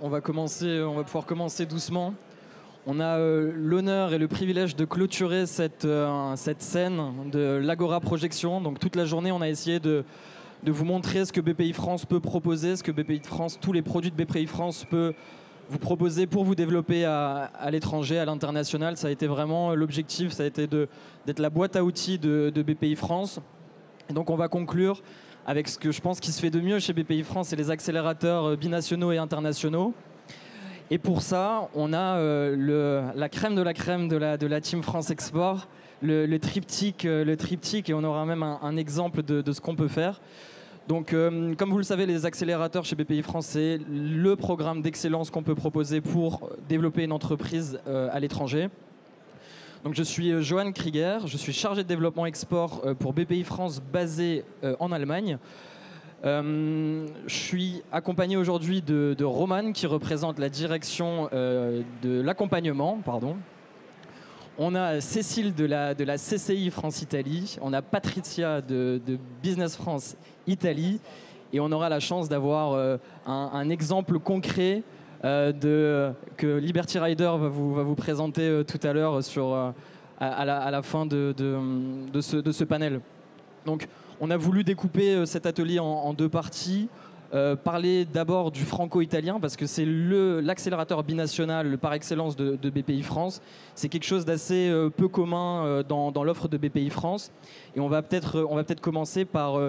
on va pouvoir commencer doucement. On a l'honneur et le privilège de clôturer cette scène de l'Agora Projection. Donc toute la journée, on a essayé de vous montrer ce que BPI France peut proposer, ce que BPI France, tous les produits de BPI France peut vous proposer pour vous développer à l'étranger, à l'international. Ça a été vraiment l'objectif, ça a été d'être la boîte à outils de BPI France. Et donc on va conclure avec ce que je pense qui se fait de mieux chez BPI France, c'est les accélérateurs binationaux et internationaux. Et pour ça, on a la crème de la Team France Export, le triptyque, et on aura même un exemple de ce qu'on peut faire. Donc, comme vous le savez, les accélérateurs chez BPI France, c'est le programme d'excellence qu'on peut proposer pour développer une entreprise à l'étranger. Donc, je suis Johan Krieger, je suis chargé de développement export pour BPI France basé en Allemagne. Je suis accompagné aujourd'hui de Roman qui représente la direction de l'accompagnement. On a Cécile de la CCI France-Italie, on a Patricia de Business France Italie et on aura la chance d'avoir un exemple concret que Liberty Rider va vous présenter tout à l'heure à la fin de ce panel. Donc, on a voulu découper cet atelier en deux parties. Parler d'abord du franco-italien parce que c'est l'accélérateur binational par excellence de BPI France. C'est quelque chose d'assez peu commun dans l'offre de BPI France. Et on va peut-être commencer par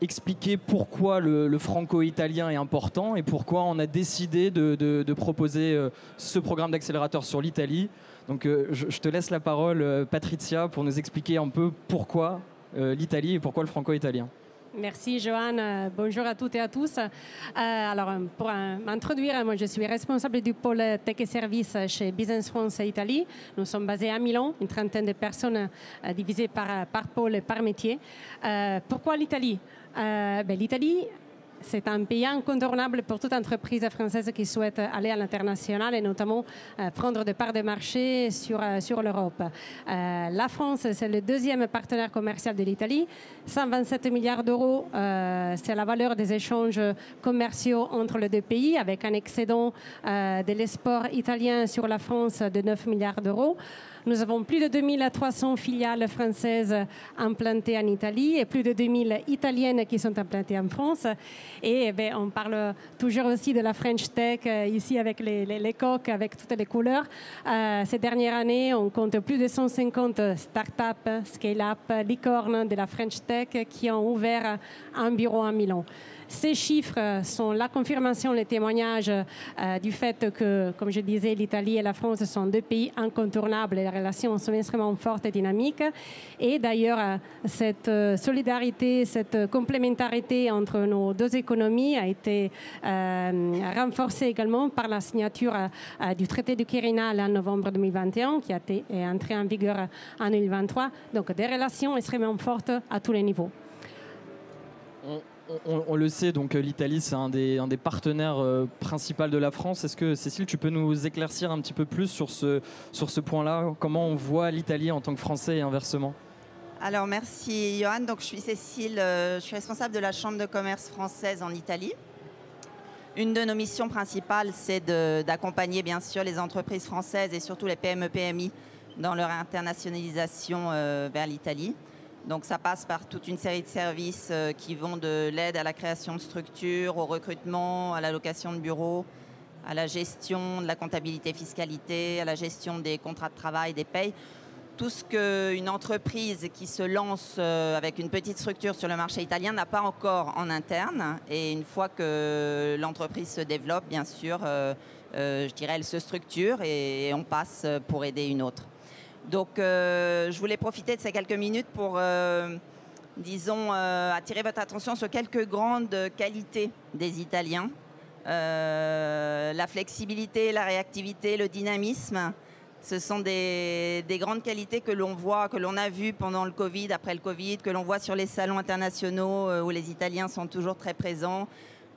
expliquer pourquoi le franco-italien est important et pourquoi on a décidé de proposer ce programme d'accélérateur sur l'Italie. Donc je te laisse la parole, Patricia, pour nous expliquer un peu pourquoi l'Italie et pourquoi le franco-italien. Merci Johan, bonjour à toutes et à tous. Alors pour m'introduire, moi je suis responsable du pôle Tech et Services chez Business France Italie. Nous sommes basés à Milan, une trentaine de personnes divisées par pôle et par métier. Pourquoi l'Italie? L'Italie, c'est un pays incontournable pour toute entreprise française qui souhaite aller à l'international et notamment prendre des parts de marché sur l'Europe. La France, c'est le deuxième partenaire commercial de l'Italie. 127 milliards d'euros, c'est la valeur des échanges commerciaux entre les deux pays, avec un excédent de l'export italien sur la France de 9 milliards d'euros. Nous avons plus de 2300 filiales françaises implantées en Italie et plus de 2000 italiennes qui sont implantées en France. Et on parle toujours aussi de la French Tech, ici avec les coques, avec toutes les couleurs. Ces dernières années, on compte plus de 150 start-up, scale-up, licornes de la French Tech qui ont ouvert un bureau à Milan. Ces chiffres sont la confirmation, le témoignage du fait que, comme je disais, l'Italie et la France sont deux pays incontournables. Les relations sont extrêmement fortes et dynamiques. Et d'ailleurs, cette solidarité, cette complémentarité entre nos deux économies a été renforcée également par la signature du traité du Quirinal en novembre 2021, qui a été entré en vigueur en 2023. Donc, des relations extrêmement fortes à tous les niveaux. On le sait, donc l'Italie, c'est un des partenaires principaux de la France. Est-ce que, Cécile, tu peux nous éclaircir un petit peu plus sur ce point-là? Comment on voit l'Italie en tant que Français et inversement? Alors, merci, Johan. Donc, je suis Cécile, je suis responsable de la Chambre de commerce française en Italie. Une de nos missions principales, c'est d'accompagner, bien sûr, les entreprises françaises et surtout les PME-PMI dans leur internationalisation vers l'Italie. Donc ça passe par toute une série de services qui vont de l'aide à la création de structures, au recrutement, à la location de bureaux, à la gestion de la comptabilité fiscalité, à la gestion des contrats de travail, des payes. Tout ce qu'une entreprise qui se lance avec une petite structure sur le marché italien n'a pas encore en interne. Et une fois que l'entreprise se développe, bien sûr, je dirais, elle se structure et on passe pour aider une autre. Donc, je voulais profiter de ces quelques minutes pour, disons, attirer votre attention sur quelques grandes qualités des Italiens. La flexibilité, la réactivité, le dynamisme, ce sont des grandes qualités que l'on voit, que l'on a vues pendant le Covid, après le Covid, que l'on voit sur les salons internationaux où les Italiens sont toujours très présents,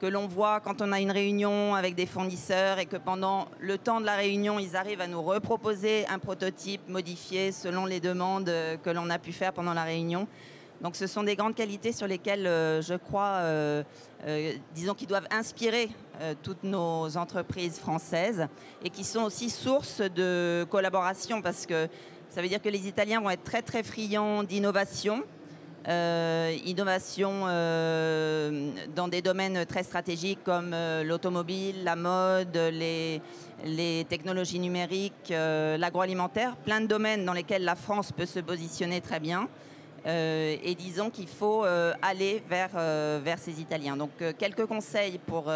que l'on voit quand on a une réunion avec des fournisseurs et que pendant le temps de la réunion, ils arrivent à nous reproposer un prototype modifié selon les demandes que l'on a pu faire pendant la réunion. Donc ce sont des grandes qualités sur lesquelles je crois, disons, qui doivent inspirer toutes nos entreprises françaises et qui sont aussi source de collaboration parce que ça veut dire que les Italiens vont être très très friands d'innovation. Innovation dans des domaines très stratégiques comme l'automobile, la mode, les technologies numériques, l'agroalimentaire, plein de domaines dans lesquels la France peut se positionner très bien. Et disons qu'il faut aller vers ces Italiens. Donc quelques conseils pour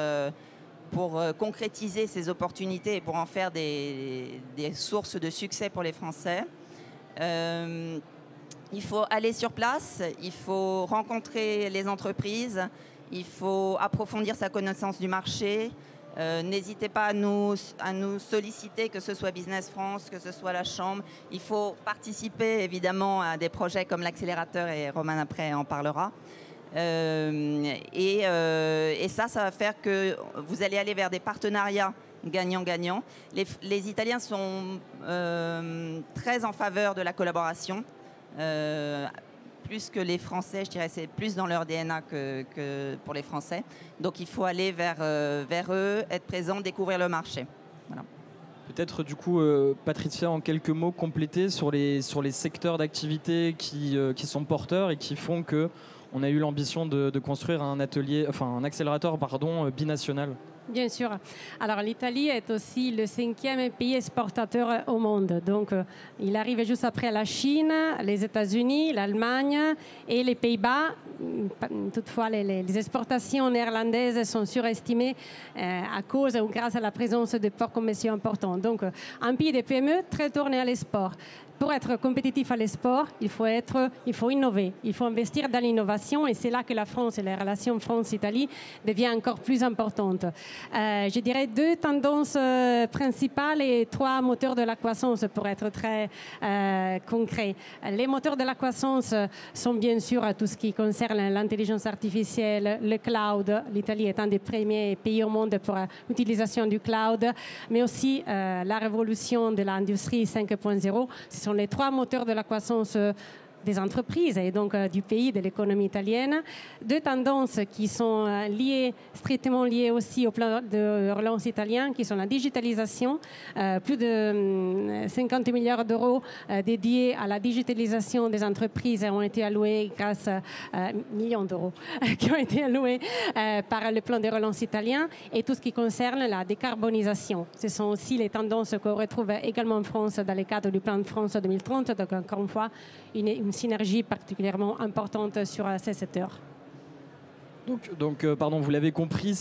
concrétiser ces opportunités et pour en faire des sources de succès pour les Français. Il faut aller sur place, il faut rencontrer les entreprises, il faut approfondir sa connaissance du marché. N'hésitez pas à nous solliciter, que ce soit Business France, que ce soit la Chambre. Il faut participer évidemment à des projets comme l'accélérateur et Roman après en parlera. Et ça va faire que vous allez aller vers des partenariats gagnant-gagnant. Les Italiens sont très en faveur de la collaboration. Plus que les Français, je dirais, c'est plus dans leur DNA que pour les Français. Donc il faut aller vers eux, être présent, découvrir le marché. Voilà. Peut-être du coup, Patricia, en quelques mots, compléter sur les secteurs d'activité qui sont porteurs et qui font qu'on a eu l'ambition de construire un accélérateur binational. Bien sûr. Alors l'Italie est aussi le 5e pays exportateur au monde. Donc il arrive juste après la Chine, les États-Unis, l'Allemagne et les Pays-Bas. Toutefois, les exportations néerlandaises sont surestimées à cause ou grâce à la présence de ports commerciaux importants. Donc un pays de PME très tourné à l'export. Pour être compétitif à l'export, il faut innover, il faut investir dans l'innovation et c'est là que la France et la relation France-Italie devient encore plus importante. Je dirais 2 tendances principales et 3 moteurs de la croissance pour être très concret. Les moteurs de la croissance sont bien sûr tout ce qui concerne l'intelligence artificielle, le cloud. L'Italie est un des premiers pays au monde pour l'utilisation du cloud, mais aussi la révolution de l'industrie 5.0. Ce sont les 3 moteurs de la croissance des entreprises et donc du pays, de l'économie italienne. 2 tendances qui sont strictement liées aussi au plan de relance italien, qui sont la digitalisation. Plus de 50 milliards d'euros dédiés à la digitalisation des entreprises ont été alloués grâce à millions d'euros qui ont été alloués par le plan de relance italien et tout ce qui concerne la décarbonisation. Ce sont aussi les tendances qu'on retrouve également en France dans le cadre du plan de France 2030. Donc encore une fois, une synergie particulièrement importante sur ces secteurs. Donc, vous l'avez compris,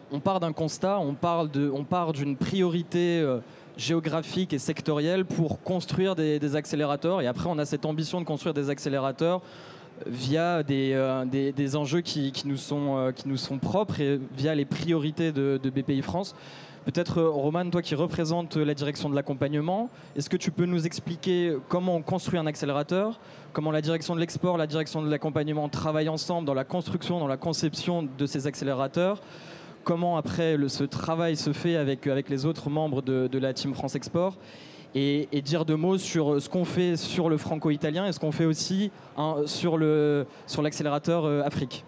on part d'un constat, on part d'une priorité géographique et sectorielle pour construire des accélérateurs. Et après, on a cette ambition de construire des accélérateurs via des enjeux qui nous sont propres et via les priorités de BPI France. Peut-être, Roman, toi qui représentes la direction de l'accompagnement, est-ce que tu peux nous expliquer comment on construit un accélérateur, comment la direction de l'export, la direction de l'accompagnement travaillent ensemble dans la construction, dans la conception de ces accélérateurs, comment après ce travail se fait avec les autres membres de la Team France Export et dire 2 mots sur ce qu'on fait sur le franco-italien et ce qu'on fait aussi sur l'accélérateur Afrique.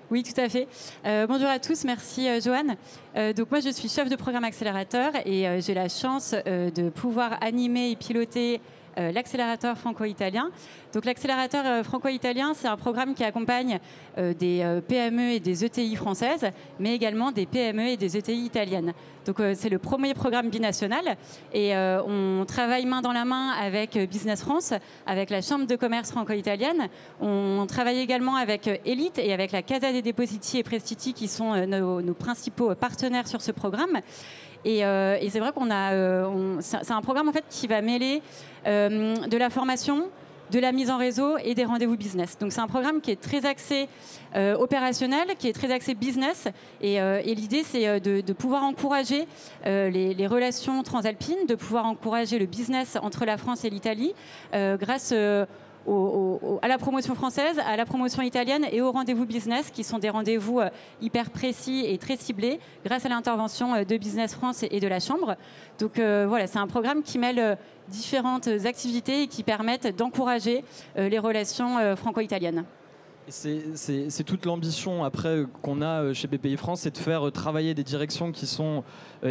Oui, tout à fait. Bonjour à tous, merci Joanne. Donc moi, je suis chef de programme accélérateur et j'ai la chance de pouvoir animer et piloter l'accélérateur franco-italien. Donc l'accélérateur franco-italien, c'est un programme qui accompagne des PME et des ETI françaises, mais également des PME et des ETI italiennes. Donc c'est le premier programme binational et on travaille main dans la main avec Business France, avec la Chambre de commerce franco-italienne. On travaille également avec Elite et avec la Casa dei Depositi et Prestiti qui sont nos principaux partenaires sur ce programme. Et c'est vrai c'est un programme en fait qui va mêler de la formation, de la mise en réseau et des rendez-vous business. Donc c'est un programme qui est très axé opérationnel, qui est très axé business. Et l'idée, c'est de pouvoir encourager les relations transalpines, de pouvoir encourager le business entre la France et l'Italie grâce à la promotion française, à la promotion italienne et aux rendez-vous business, qui sont des rendez-vous hyper précis et très ciblés grâce à l'intervention de Business France et de la Chambre. Donc voilà, c'est un programme qui mêle différentes activités et qui permettent d'encourager les relations franco-italiennes. C'est toute l'ambition après qu'on a chez BPI France, c'est de faire travailler des directions qui sont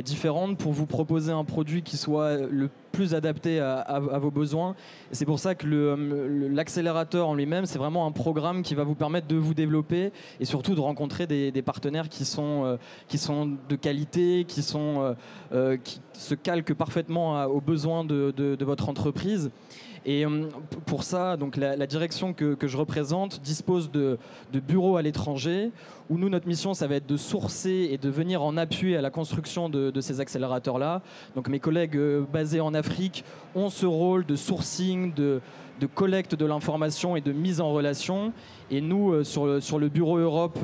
différentes pour vous proposer un produit qui soit le plus adapté à vos besoins. Et c'est pour ça que l'accélérateur en lui-même, c'est vraiment un programme qui va vous permettre de vous développer et surtout de rencontrer des partenaires qui sont de qualité, qui se calquent parfaitement aux besoins de votre entreprise. Et pour ça, donc la direction que je représente dispose de bureaux à l'étranger où nous, notre mission, ça va être de sourcer et de venir en appui à la construction de ces accélérateurs-là. Donc mes collègues basés en Afrique ont ce rôle de sourcing, de collecte de l'information et de mise en relation. Et nous, sur le bureau Europe,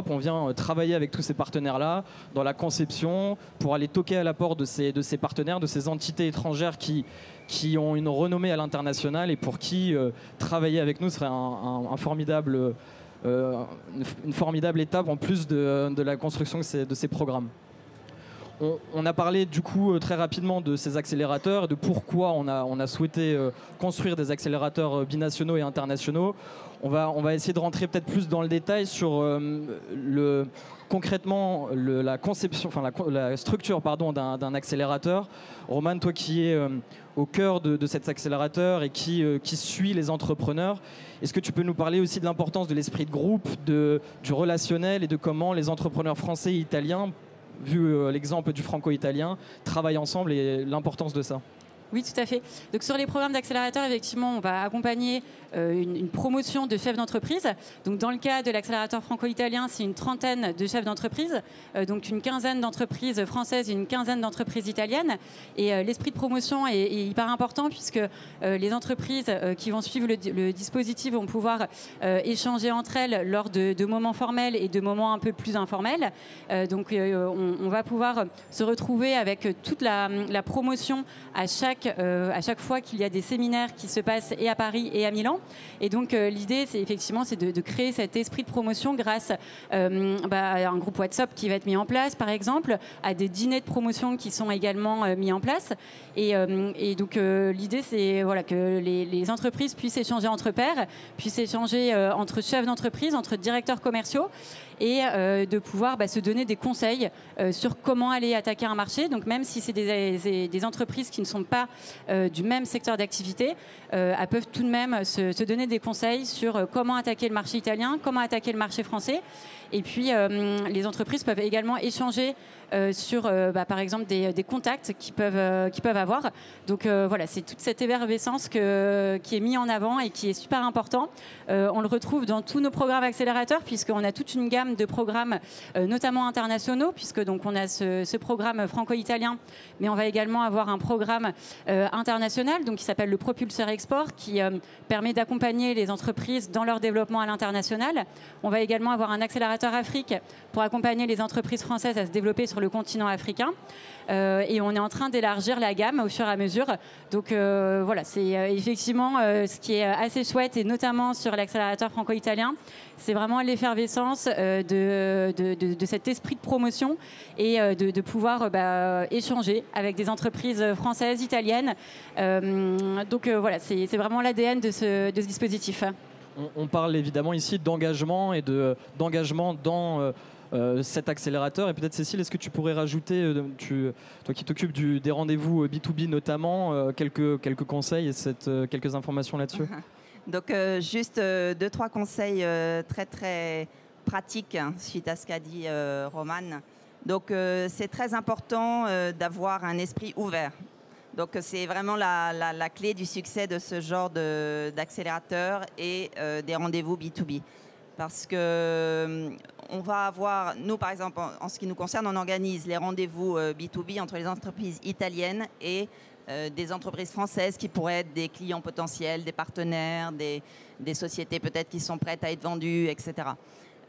on vient travailler avec tous ces partenaires-là dans la conception pour aller toquer à la porte de ces partenaires, de ces entités étrangères qui ont une renommée à l'international et pour qui travailler avec nous serait une formidable étape en plus de la construction de ces programmes. On a parlé du coup très rapidement de ces accélérateurs et de pourquoi on a souhaité construire des accélérateurs binationaux et internationaux. On va essayer de rentrer peut-être plus dans le détail sur concrètement la conception, la structure d'un accélérateur. Roman, toi qui es au cœur de cet accélérateur et qui suit les entrepreneurs, est-ce que tu peux nous parler aussi de l'importance de l'esprit de groupe, du relationnel et de comment les entrepreneurs français et italiens, vu l'exemple du franco-italien, travaillent ensemble et l'importance de ça? Oui, tout à fait. Donc sur les programmes d'accélérateur, effectivement, on va accompagner une promotion de chefs d'entreprise. Donc dans le cas de l'accélérateur franco-italien, c'est une trentaine de chefs d'entreprise, donc une quinzaine d'entreprises françaises et une quinzaine d'entreprises italiennes. Et l'esprit de promotion est hyper important puisque les entreprises qui vont suivre le dispositif vont pouvoir échanger entre elles lors de moments formels et de moments un peu plus informels. Donc on va pouvoir se retrouver avec toute la promotion à chaque fois qu'il y a des séminaires qui se passent et à Paris et à Milan. Et donc l'idée, c'est effectivement de créer cet esprit de promotion grâce à un groupe WhatsApp qui va être mis en place, par exemple, à des dîners de promotion qui sont également mis en place. Et donc l'idée, c'est que les entreprises puissent échanger entre pairs, puissent échanger entre chefs d'entreprise, entre directeurs commerciaux, et de pouvoir se donner des conseils sur comment aller attaquer un marché. Donc même si c'est des entreprises qui ne sont pas du même secteur d'activité, elles peuvent tout de même se donner des conseils sur comment attaquer le marché italien, comment attaquer le marché français. Et puis les entreprises peuvent également échanger sur par exemple des contacts qu'ils peuvent avoir. Donc voilà, c'est toute cette effervescence qui est mise en avant et qui est super important. On le retrouve dans tous nos programmes accélérateurs puisqu'on a toute une gamme de programmes notamment internationaux, puisque donc on a ce programme franco-italien, mais on va également avoir un programme international donc qui s'appelle le Propulseur Export, qui permet d'accompagner les entreprises dans leur développement à l'international. On va également avoir un accélérateur Afrique pour accompagner les entreprises françaises à se développer sur le continent africain. Et on est en train d'élargir la gamme au fur et à mesure. Donc voilà, c'est effectivement ce qui est assez chouette, et notamment sur l'accélérateur franco-italien, c'est vraiment l'effervescence de cet esprit de promotion et de pouvoir échanger avec des entreprises françaises, italiennes. Donc voilà, c'est vraiment l'ADN de ce dispositif. On parle évidemment ici d'engagement et d'engagement dans cet accélérateur. Et peut-être Cécile, est-ce que tu pourrais rajouter, toi qui t'occupes des rendez-vous B2B notamment, quelques conseils et quelques informations là-dessus? Donc juste 2-3 conseils très très pratiques suite à ce qu'a dit Roman. Donc c'est très important d'avoir un esprit ouvert. Donc c'est vraiment la clé du succès de ce genre d'accélérateur et des rendez-vous B2B. Parce que on va avoir, nous par exemple, en ce qui nous concerne, on organise les rendez-vous B2B entre les entreprises italiennes et des entreprises françaises qui pourraient être des clients potentiels, des partenaires, des sociétés peut-être qui sont prêtes à être vendues, etc.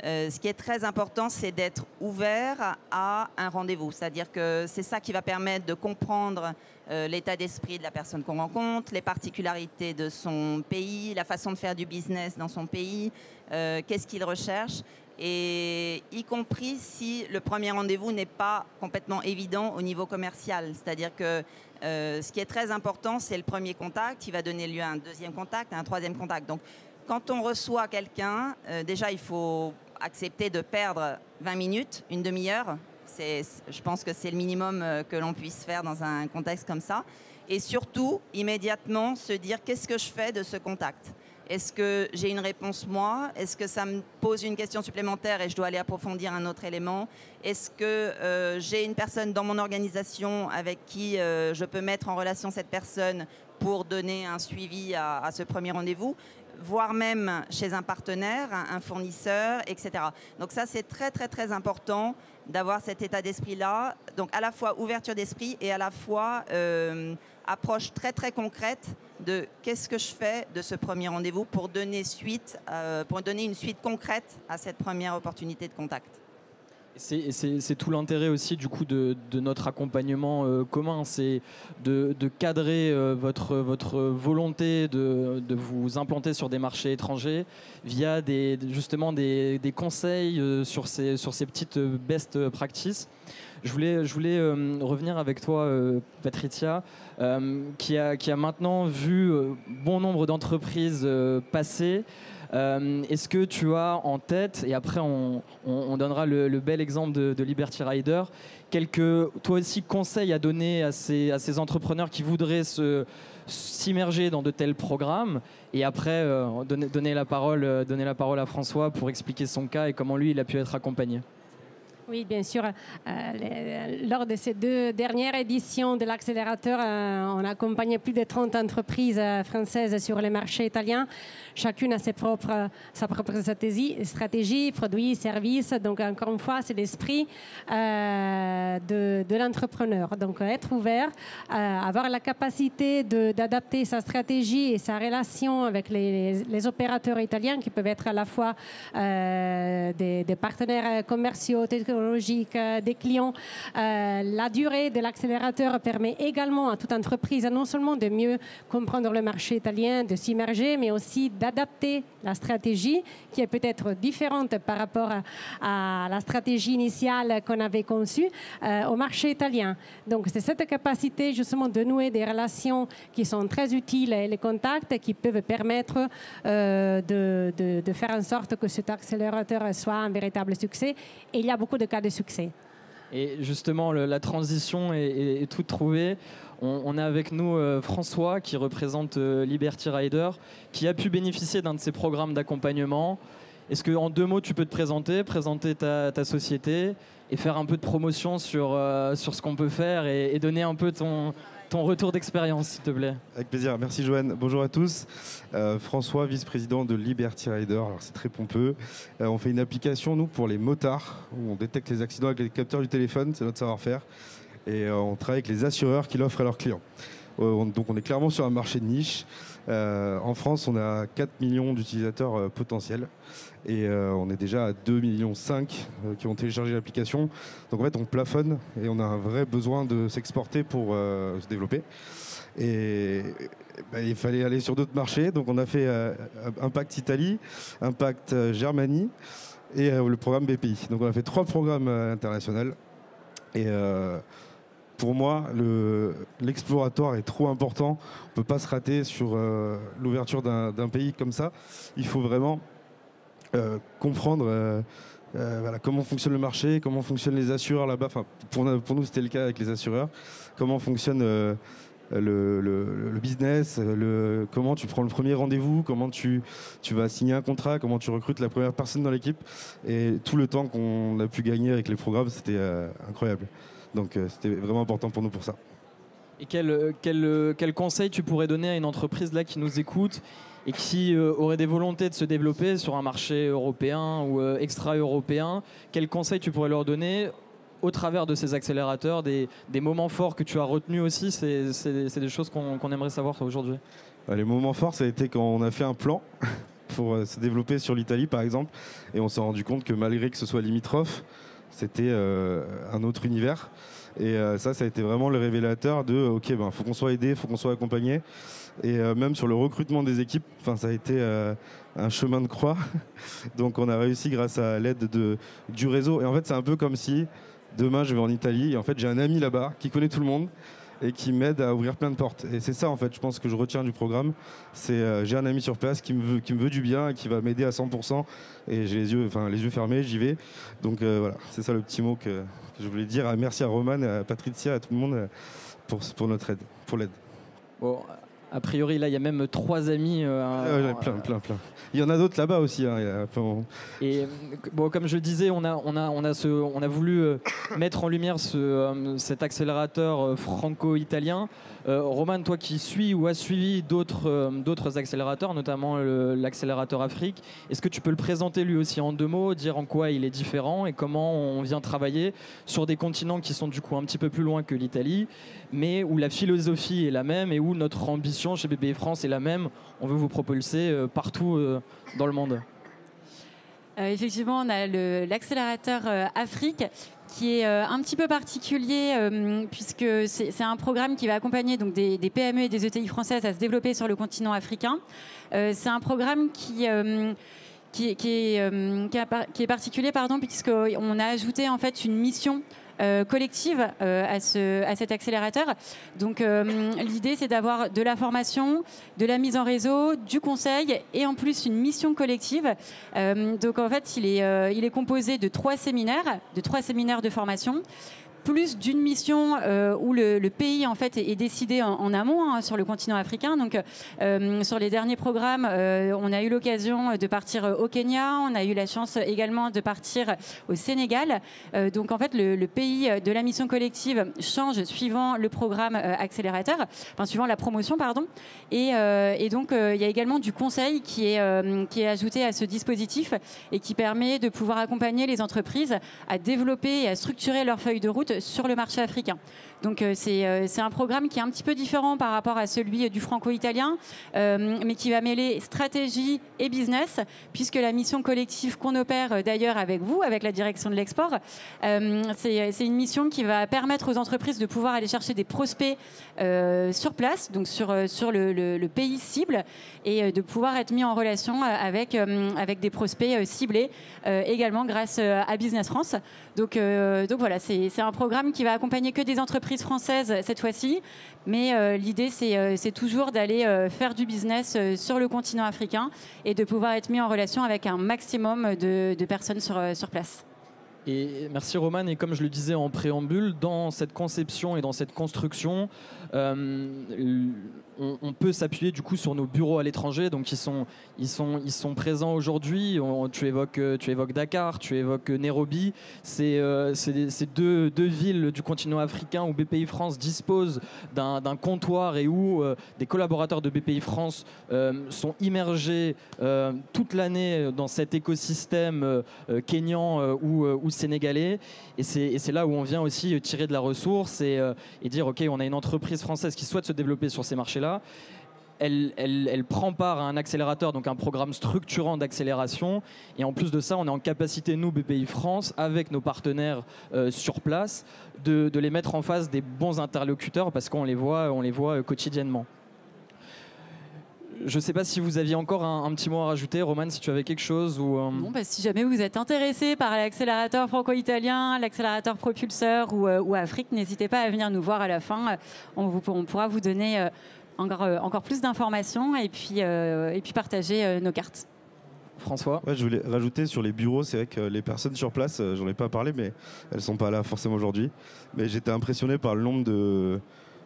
Ce qui est très important, c'est d'être ouvert à un rendez-vous. C'est-à-dire que c'est ça qui va permettre de comprendre l'état d'esprit de la personne qu'on rencontre, les particularités de son pays, la façon de faire du business dans son pays, qu'est-ce qu'il recherche, et y compris si le premier rendez-vous n'est pas complètement évident au niveau commercial. C'est-à-dire que ce qui est très important, c'est le premier contact qui va donner lieu à un deuxième contact, à un troisième contact. Donc, quand on reçoit quelqu'un, déjà, il faut accepter de perdre 20 minutes, une demi-heure. Je pense que c'est le minimum que l'on puisse faire dans un contexte comme ça. Et surtout, immédiatement, se dire qu'est-ce que je fais de ce contact ? Est-ce que j'ai une réponse moi ? Est-ce que ça me pose une question supplémentaire et je dois aller approfondir un autre élément ? Est-ce que j'ai une personne dans mon organisation avec qui je peux mettre en relation cette personne pour donner un suivi à ce premier rendez-vous ? Voire même chez un partenaire, un fournisseur, etc. Donc ça, c'est très, très, très important d'avoir cet état d'esprit-là. Donc à la fois ouverture d'esprit et à la fois approche très, très concrète de qu'est-ce que je fais de ce premier rendez-vous pour donner une suite concrète à cette première opportunité de contact. C'est tout l'intérêt aussi du coup de notre accompagnement commun, c'est de cadrer votre volonté de vous implanter sur des marchés étrangers via justement des conseils sur ces petites best practices. Je voulais revenir avec toi, Patricia, qui a maintenant vu bon nombre d'entreprises passer. Est-ce que tu as en tête, et après on donnera le bel exemple de Liberty Rider, quelques toi aussi conseils à donner à ces entrepreneurs qui voudraient s'immerger dans de tels programmes, et après donner la parole à François pour expliquer son cas et comment lui il a pu être accompagné. Oui, bien sûr. Lors de ces 2 dernières éditions de l'accélérateur, on a accompagné plus de 30 entreprises françaises sur les marchés italiens. Chacune a sa propre stratégie, produits, services. Donc, encore une fois, c'est l'esprit de l'entrepreneur. Donc, être ouvert, avoir la capacité d'adapter sa stratégie et sa relation avec les opérateurs italiens qui peuvent être à la fois des partenaires commerciaux, technologiques, des clients. La durée de l'accélérateur permet également à toute entreprise non seulement de mieux comprendre le marché italien, de s'immerger, mais aussi d'adapter la stratégie qui est peut-être différente par rapport à la stratégie initiale qu'on avait conçue au marché italien. Donc c'est cette capacité justement de nouer des relations qui sont très utiles et les contacts qui peuvent permettre de faire en sorte que cet accélérateur soit un véritable succès. Et il y a beaucoup de cas de succès. Et justement, la transition est toute trouvée. On a avec nous François qui représente Liberty Rider, qui a pu bénéficier d'un de ces programmes d'accompagnement. Est-ce qu'en 2 mots, tu peux te présenter ta société et faire un peu de promotion sur ce qu'on peut faire et donner un peu ton retour d'expérience, s'il te plaît. Avec plaisir. Merci Joanne. Bonjour à tous. François, vice-président de Liberty Rider. Alors c'est très pompeux. On fait une application, nous, pour les motards, où on détecte les accidents avec les capteurs du téléphone. C'est notre savoir-faire. Et on travaille avec les assureurs qui l'offrent à leurs clients. Donc on est clairement sur un marché de niche. En France, on a 4 millions d'utilisateurs potentiels. Et on est déjà à 2,5 millions qui ont téléchargé l'application. Donc en fait, on plafonne et on a un vrai besoin de s'exporter pour se développer. Et il fallait aller sur d'autres marchés. Donc on a fait Impact Italie, Impact Germanie et le programme BPI. Donc on a fait 3 programmes internationaux. Et pour moi, l'exploratoire est trop important. On ne peut pas se rater sur l'ouverture d'un pays comme ça. Il faut vraiment comprendre comment fonctionne le marché, comment fonctionnent les assureurs là-bas. Enfin, pour nous, c'était le cas avec les assureurs. Comment fonctionne le business, comment tu prends le premier rendez-vous, comment tu vas signer un contrat, comment tu recrutes la première personne dans l'équipe. Et tout le temps qu'on a pu gagner avec les programmes, c'était incroyable. Donc c'était vraiment important pour nous pour ça. Et quel conseil tu pourrais donner à une entreprise là qui nous écoute et qui aurait des volontés de se développer sur un marché européen ou extra-européen? Quel conseil tu pourrais leur donner au travers de ces accélérateurs, des moments forts que tu as retenus aussi? C'est des choses qu'on aimerait savoir aujourd'hui. Les moments forts, ça a été quand on a fait un plan pour se développer sur l'Italie, par exemple. Et on s'est rendu compte que malgré que ce soit limitrophe, c'était un autre univers. Et ça a été vraiment le révélateur de OK, faut qu'on soit aidé, faut qu'on soit accompagné. Et même sur le recrutement des équipes, ça a été un chemin de croix. Donc on a réussi grâce à l'aide du réseau. Et en fait, c'est un peu comme si demain je vais en Italie et en fait j'ai un ami là-bas qui connaît tout le monde et qui m'aide à ouvrir plein de portes. Et c'est ça en fait, je pense que je retiens du programme. C'est j'ai un ami sur place qui me veut du bien et qui va m'aider à 100%. Et j'ai les yeux fermés, j'y vais. Donc voilà, c'est ça le petit mot que je voulais dire. Merci à Roman, à Patricia, à tout le monde pour notre aide, pour l'aide. Bon, a priori, là, il y a même 3 amis. Plein. Il y en a d'autres là-bas aussi. Et bon, comme je le disais, on a voulu mettre en lumière cet accélérateur franco-italien. Roman, toi qui suis ou as suivi d'autres accélérateurs, notamment l'accélérateur Afrique, est-ce que tu peux le présenter lui aussi en 2 mots, dire en quoi il est différent et comment on vient travailler sur des continents qui sont du coup un petit peu plus loin que l'Italie, mais où la philosophie est la même et où notre ambition chez BPI France est la même. On veut vous propulser partout dans le monde. Effectivement, on a l'accélérateur Afrique qui est un petit peu particulier puisque c'est un programme qui va accompagner donc, des PME et des ETI françaises à se développer sur le continent africain. C'est un programme qui est particulier puisqu'on a ajouté en fait une mission collective à cet accélérateur. Donc l'idée c'est d'avoir de la formation, de la mise en réseau, du conseil et en plus une mission collective. Donc en fait il est composé de 3 séminaires de formation, plus d'une mission où le pays en fait est décidé en amont sur le continent africain. Donc sur les derniers programmes, on a eu l'occasion de partir au Kenya, on a eu la chance également de partir au Sénégal. Donc en fait le pays de la mission collective change suivant le programme accélérateur, suivant la promotion pardon. Et donc il y a également du conseil qui est ajouté à ce dispositif et qui permet de pouvoir accompagner les entreprises à développer et à structurer leur feuille de route sur le marché africain. Donc c'est un programme qui est un petit peu différent par rapport à celui du franco-italien, mais qui va mêler stratégie et business, puisque la mission collective qu'on opère d'ailleurs avec vous, avec la direction de l'export, c'est une mission qui va permettre aux entreprises de pouvoir aller chercher des prospects sur place, donc sur le pays cible, et de pouvoir être mis en relation avec des prospects ciblés, également grâce à Business France. Donc voilà, c'est un programme qui va accompagner que des entreprises françaises cette fois-ci, mais l'idée c'est toujours d'aller faire du business sur le continent africain et de pouvoir être mis en relation avec un maximum de personnes sur place. Et merci Roman, et comme je le disais en préambule, dans cette conception et dans cette construction, on peut s'appuyer du coup sur nos bureaux à l'étranger, donc ils sont présents aujourd'hui. Tu évoques Dakar, tu évoques Nairobi. C'est deux villes du continent africain où BPI France dispose d'un comptoir et où des collaborateurs de BPI France sont immergés toute l'année dans cet écosystème kényan ou sénégalais. Et c'est là où on vient aussi tirer de la ressource et dire ok, on a une entreprise française qui souhaite se développer sur ces marchés-là. Elle prend part à un accélérateur, donc un programme structurant d'accélération. Et en plus de ça, on est en capacité, nous, BPI France, avec nos partenaires sur place, de les mettre en face des bons interlocuteurs parce qu'on les voit quotidiennement. Je ne sais pas si vous aviez encore un petit mot à rajouter, Roman, si tu avais quelque chose ou Non, si jamais vous êtes intéressé par l'accélérateur franco-italien, l'accélérateur propulseur ou Afrique, n'hésitez pas à venir nous voir à la fin. On pourra vous donner encore plus d'informations et puis partager nos cartes. François? Ouais, je voulais rajouter sur les bureaux, c'est vrai que les personnes sur place, j'en ai pas parlé, mais elles sont pas là forcément aujourd'hui. Mais j'étais impressionné par le nombre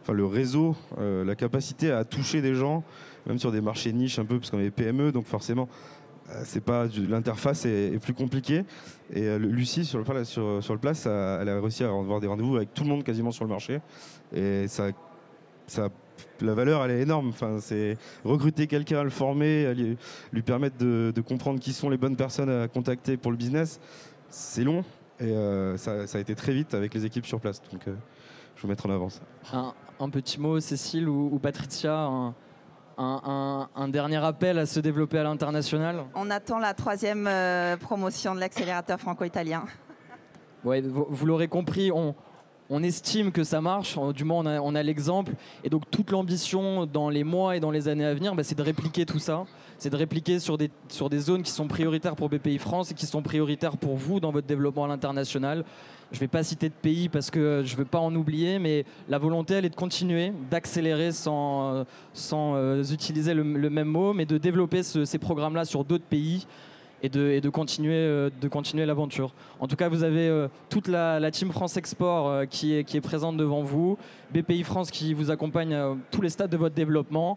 le réseau, la capacité à toucher des gens, même sur des marchés niches un peu, parce qu'on est PME, donc forcément, c'est pas l'interface est plus compliquée. Et Lucie sur le place, elle a réussi à avoir des rendez-vous avec tout le monde quasiment sur le marché. Et ça la valeur, elle est énorme. C'est recruter quelqu'un, le former, lui permettre de comprendre qui sont les bonnes personnes à contacter pour le business. C'est long et ça a été très vite avec les équipes sur place. Donc, je vais mettre en avant ça. Un petit mot, Cécile ou Patricia, un dernier appel à se développer à l'international? On attend la 3e promotion de l'accélérateur franco-italien. Ouais, vous l'aurez compris, on estime que ça marche, du moins on a l'exemple, et donc toute l'ambition dans les mois et dans les années à venir, c'est de répliquer tout ça, c'est de répliquer sur des zones qui sont prioritaires pour BPI France et qui sont prioritaires pour vous dans votre développement à l'international. Je ne vais pas citer de pays parce que je ne veux pas en oublier, mais la volonté, elle est de continuer, d'accélérer sans utiliser le même mot, mais de développer ces programmes-là sur d'autres pays et de continuer l'aventure. En tout cas, vous avez toute la team France Export qui est présente devant vous, BPI France qui vous accompagne à tous les stades de votre développement,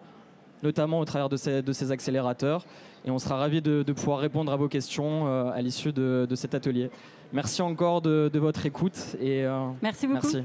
notamment au travers de ces accélérateurs. Et on sera ravis de pouvoir répondre à vos questions à l'issue de cet atelier. Merci encore de votre écoute. Et, merci beaucoup. Merci.